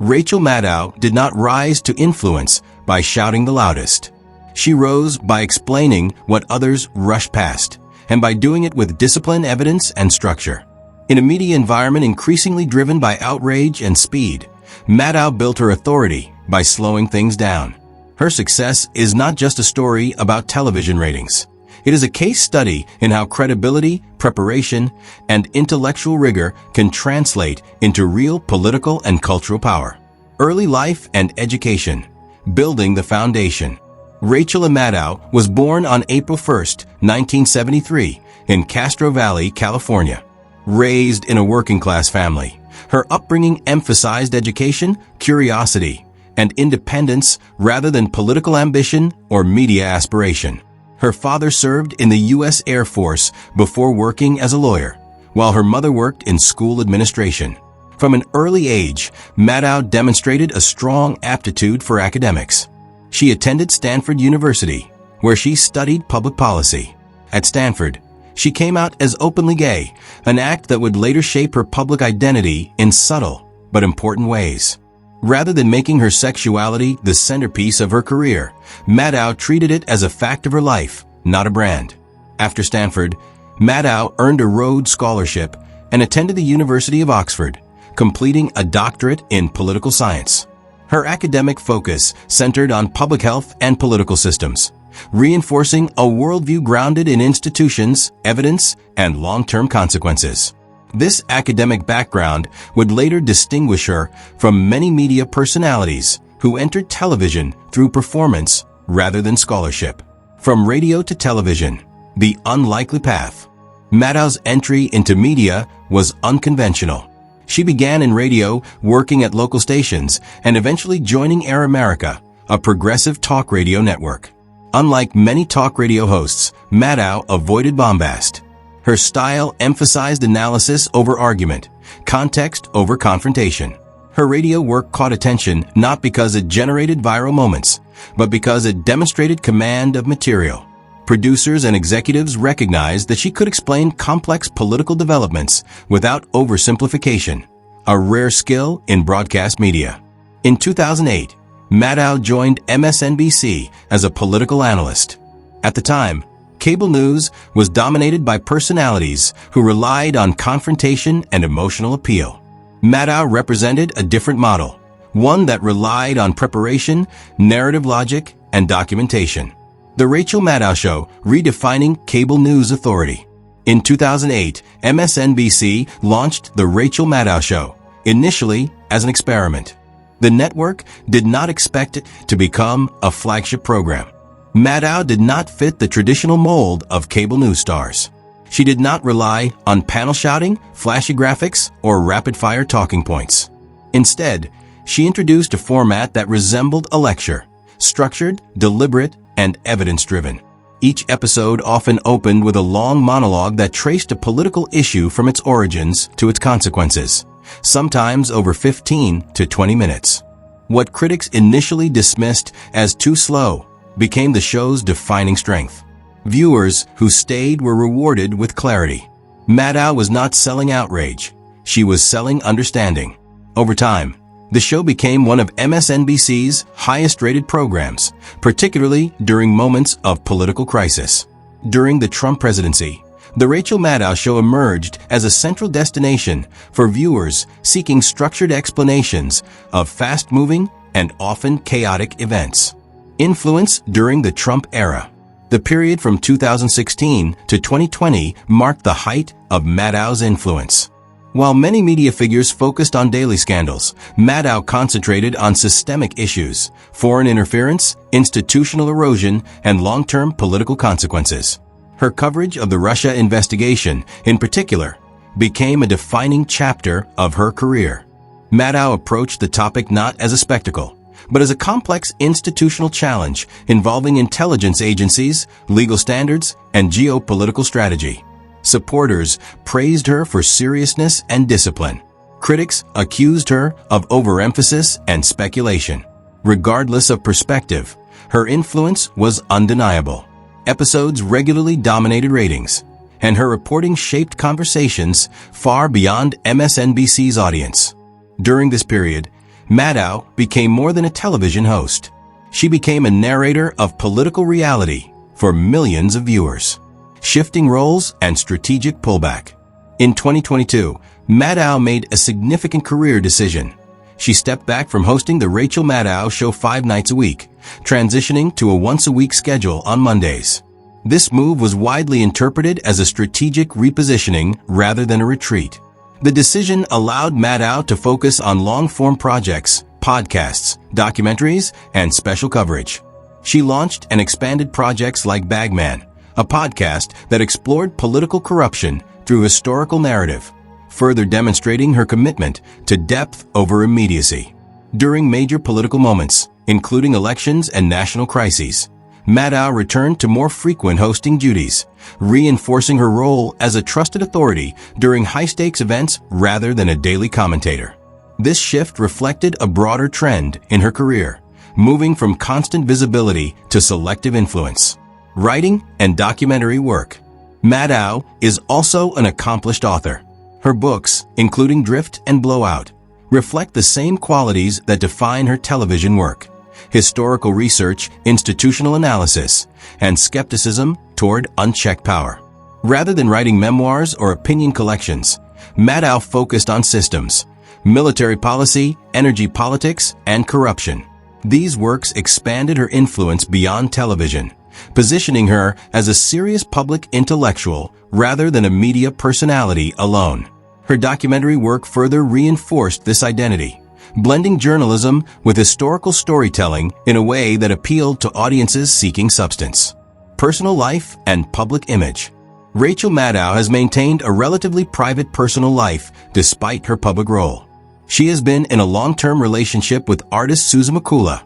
Rachel Maddow did not rise to influence by shouting the loudest. She rose by explaining what others rushed past, and by doing it with discipline, evidence, and structure. In a media environment increasingly driven by outrage and speed, Maddow built her authority by slowing things down. Her success is not just a story about television ratings. It is a case study in how credibility, preparation, and intellectual rigor can translate into real political and cultural power. Early life and education. Building the foundation. Rachel Maddow was born on April 1, 1973, in Castro Valley, California. Raised in a working-class family, her upbringing emphasized education, curiosity, and independence rather than political ambition or media aspiration. Her father served in the U.S. Air Force before working as a lawyer, while her mother worked in school administration. From an early age, Maddow demonstrated a strong aptitude for academics. She attended Stanford University, where she studied public policy. At Stanford, she came out as openly gay, an act that would later shape her public identity in subtle but important ways. Rather than making her sexuality the centerpiece of her career, Maddow treated it as a fact of her life, not a brand. After Stanford, Maddow earned a Rhodes Scholarship and attended the University of Oxford, completing a doctorate in political science. Her academic focus centered on public health and political systems, reinforcing a worldview grounded in institutions, evidence, and long-term consequences. This academic background would later distinguish her from many media personalities who entered television through performance rather than scholarship. From radio to television, the unlikely path. Maddow's entry into media was unconventional. She began in radio, working at local stations, and eventually joining Air America, a progressive talk radio network. Unlike many talk radio hosts, Maddow avoided bombast. Her style emphasized analysis over argument, context over confrontation. Her radio work caught attention not because it generated viral moments, but because it demonstrated command of material. Producers and executives recognized that she could explain complex political developments without oversimplification, a rare skill in broadcast media. In 2008, Maddow joined MSNBC as a political analyst. At the time, cable news was dominated by personalities who relied on confrontation and emotional appeal. Maddow represented a different model, one that relied on preparation, narrative logic, and documentation. The Rachel Maddow Show, redefining cable news authority. In 2008, MSNBC launched The Rachel Maddow Show, initially as an experiment. The network did not expect it to become a flagship program. Maddow did not fit the traditional mold of cable news stars. She did not rely on panel shouting, flashy graphics, or rapid-fire talking points. Instead, she introduced a format that resembled a lecture, structured, deliberate, and evidence-driven. Each episode often opened with a long monologue that traced a political issue from its origins to its consequences, sometimes over 15 to 20 minutes. What critics initially dismissed as too slow became the show's defining strength. Viewers who stayed were rewarded with clarity. Maddow was not selling outrage. She was selling understanding. Over time, the show became one of MSNBC's highest-rated programs, particularly during moments of political crisis. During the Trump presidency, The Rachel Maddow Show emerged as a central destination for viewers seeking structured explanations of fast-moving and often chaotic events. Influence during the Trump era. The period from 2016 to 2020 marked the height of Maddow's influence. While many media figures focused on daily scandals, Maddow concentrated on systemic issues, foreign interference, institutional erosion, and long-term political consequences. Her coverage of the Russia investigation, in particular, became a defining chapter of her career. Maddow approached the topic not as a spectacle, but as a complex institutional challenge involving intelligence agencies, legal standards, and geopolitical strategy. Supporters praised her for seriousness and discipline. Critics accused her of overemphasis and speculation. Regardless of perspective, her influence was undeniable. Episodes regularly dominated ratings, and her reporting shaped conversations far beyond MSNBC's audience. During this period, Maddow became more than a television host. She became a narrator of political reality for millions of viewers. Shifting roles and strategic pullback. In 2022, Maddow made a significant career decision. She stepped back from hosting the Rachel Maddow Show 5 nights a week, transitioning to a once-a-week schedule on Mondays. This move was widely interpreted as a strategic repositioning rather than a retreat. The decision allowed Maddow to focus on long-form projects, podcasts, documentaries, and special coverage. She launched and expanded projects like Bagman, a podcast that explored political corruption through historical narrative, further demonstrating her commitment to depth over immediacy. During major political moments, including elections and national crises, Maddow returned to more frequent hosting duties, reinforcing her role as a trusted authority during high-stakes events rather than a daily commentator. This shift reflected a broader trend in her career, moving from constant visibility to selective influence. Writing and documentary work. Maddow is also an accomplished author. Her books, including Drift and Blowout, reflect the same qualities that define her television work: historical research, institutional analysis, and skepticism toward unchecked power. Rather than writing memoirs or opinion collections, Maddow focused on systems, military policy, energy politics, and corruption. These works expanded her influence beyond television, positioning her as a serious public intellectual rather than a media personality alone. Her documentary work further reinforced this identity, blending journalism with historical storytelling in a way that appealed to audiences seeking substance. Personal life and public image. Rachel Maddow has maintained a relatively private personal life despite her public role. She has been in a long-term relationship with artist Susan Makula,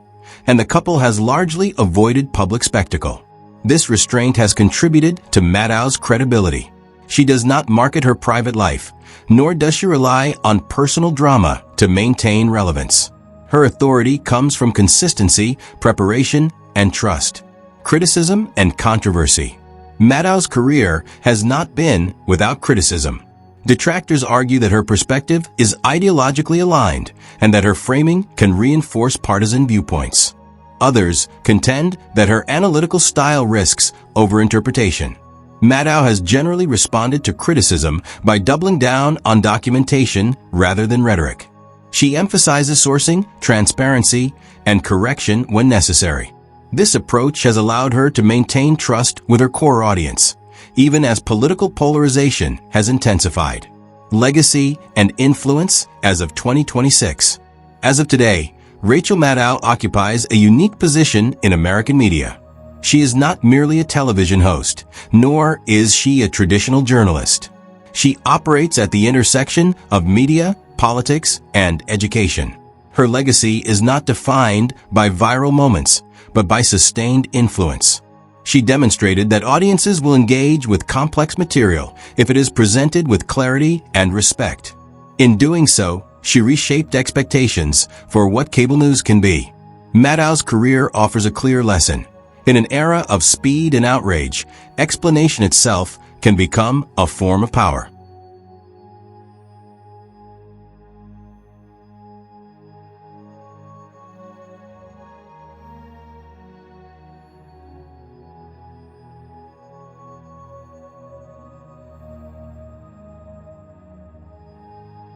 and the couple has largely avoided public spectacle. This restraint has contributed to Maddow's credibility. She does not market her private life, nor does she rely on personal drama to maintain relevance. Her authority comes from consistency, preparation, and trust. Criticism and controversy. Maddow's career has not been without criticism. Detractors argue that her perspective is ideologically aligned and that her framing can reinforce partisan viewpoints. Others contend that her analytical style risks overinterpretation. Maddow has generally responded to criticism by doubling down on documentation rather than rhetoric. She emphasizes sourcing, transparency, and correction when necessary. This approach has allowed her to maintain trust with her core audience, even as political polarization has intensified. Legacy and influence as of 2026. As of today, Rachel Maddow occupies a unique position in American media. She is not merely a television host, nor is she a traditional journalist. She operates at the intersection of media, politics, and education. Her legacy is not defined by viral moments, but by sustained influence. She demonstrated that audiences will engage with complex material if it is presented with clarity and respect. In doing so, she reshaped expectations for what cable news can be. Maddow's career offers a clear lesson. In an era of speed and outrage, explanation itself can become a form of power.